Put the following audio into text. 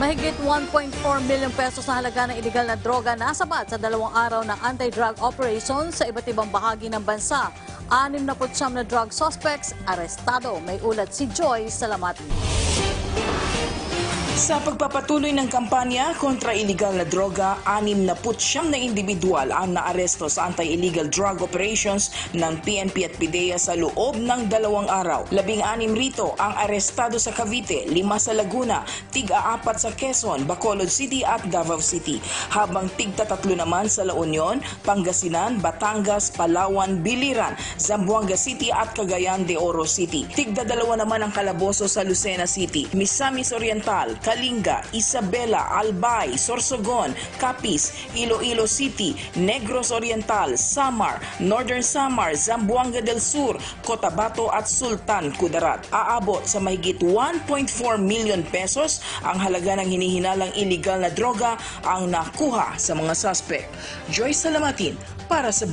Mahigit 1.4 million pesos na halaga ng iligal na droga nasabat sa 2 araw ng anti-drug operation sa iba't ibang bahagi ng bansa. 69 na drug suspects arestado. May ulat si Joy Salamati. Sa pagpapatuloy ng kampanya kontra iligal na droga, 69 na individual ang naaresto sa anti-illegal drug operations ng PNP at PIDEA sa loob ng 2 araw. 16 rito ang arestado sa Cavite, 5 sa Laguna, tig-4 sa Quezon, Bacolod City at Davao City, habang tig-3 naman sa La Union, Pangasinan, Batangas, Palawan, Biliran, Zamboanga City at Cagayan de Oro City. Tig-2 naman ang kalaboso sa Lucena City, Misamis Oriental, Kalinga, Isabela, Albay, Sorsogon, Capiz, Iloilo City, Negros Oriental, Samar, Northern Samar, Zamboanga del Sur, Cotabato at Sultan Kudarat. Aabot sa mahigit 1.4 million pesos ang halaga ng hinihinalang iligal na droga ang nakuha sa mga suspect. Joy Salamatin para sa